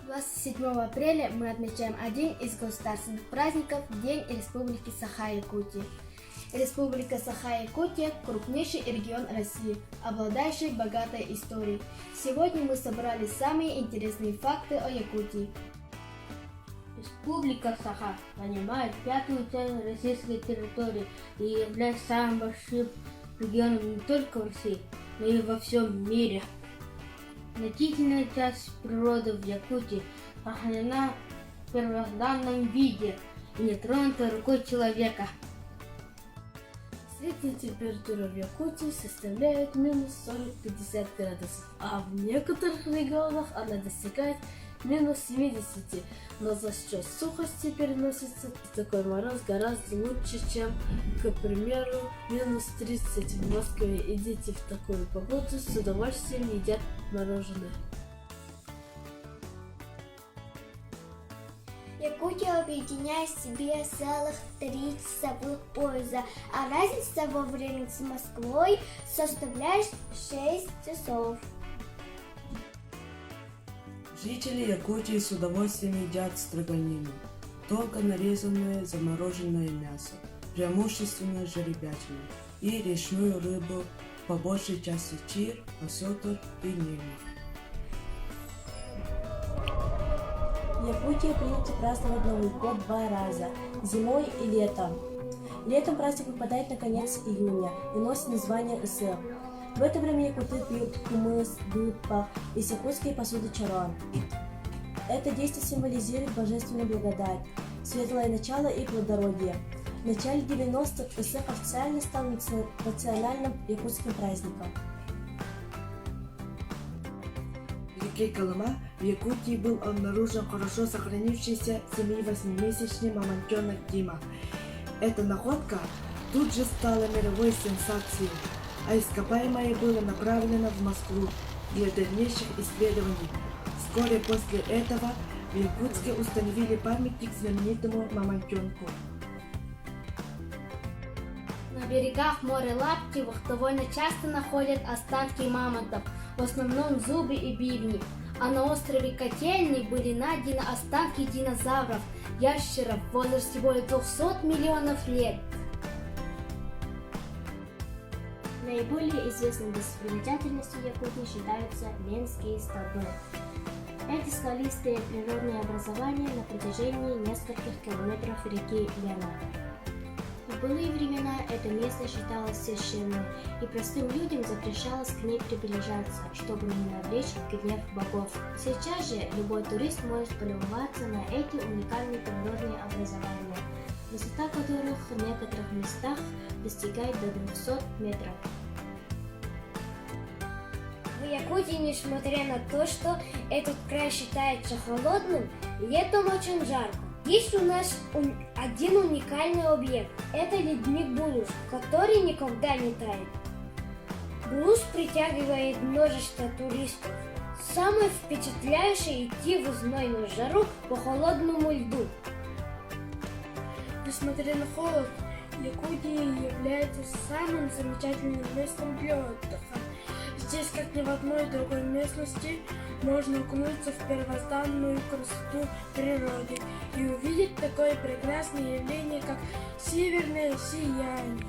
27 апреля мы отмечаем один из государственных праздников – День Республики Саха-Якутия. Республика Саха-Якутия – крупнейший регион России, обладающий богатой историей. Сегодня мы собрали самые интересные факты о Якутии. Республика Саха занимает пятую часть российской территории и является самым большим регионом не только в России, но и во всем мире. Значительная часть природы в Якутии сохранена в первозданном виде и не тронута рукой человека. Средняя температура в Якутии составляет минус 40-50 градусов, а в некоторых регионах она достигает минус 70, но за счет сухости переносится такой мороз гораздо лучше, чем, к примеру, минус 30 в Москве, и дети в такую погоду с удовольствием едят мороженое. Якутия объединяет в себе целых 3 часовых пояса, а разница во времени с Москвой составляет 6 часов. Жители Якутии с удовольствием едят строганину, тонко нарезанное замороженное мясо, преимущественно жеребятину, и речную рыбу, по большей части чир, осетр и нермик. В Якутии принято праздновать Новый год 2 раза – зимой и летом. Летом праздник выпадает на конец июня и носит название Ысык. В это время якуты пьют кумыс, дудпа и якутские посуды чарон. Это действие символизирует божественную благодать, светлое начало и плодородие. В начале 90-х Ысык официально стал национальным якутским праздником. В реке Колыма в Якутии был обнаружен хорошо сохранившийся 7-8-месячный мамонтенок Дима. Эта находка тут же стала мировой сенсацией, а ископаемое было направлено в Москву для дальнейших исследований. Вскоре после этого в Якутске установили памятник знаменитому мамонтенку. На берегах моря Лаптевых довольно часто находят останки мамонтов, в основном зубы и бивни. А на острове Котельный были найдены останки динозавров, ящеров в возрасте более 200 миллионов лет. Наиболее известной достопримечательностью Якутии считаются Ленские столбы. Эти скалистые природные образования на протяжении нескольких километров реки Лена. В былые времена это место считалось священным, и простым людям запрещалось к ней приближаться, чтобы не навлечь гнев богов. Сейчас же любой турист может полюбоваться на эти уникальные природные образования, высота которых в некоторых местах достигает до 200 метров. В Якутии, несмотря на то, что этот край считается холодным, летом очень жарко. Есть у нас один уникальный объект – это ледник Булуш, который никогда не тает. Булуш притягивает множество туристов. Самое впечатляющее – идти в знойную жару по холодному льду. Несмотря на холод, Якутия является самым замечательным местом для отдыха. Здесь, как ни в одной другой местности, можно окунуться в первозданную красоту природы и увидеть такое прекрасное явление, как северное сияние.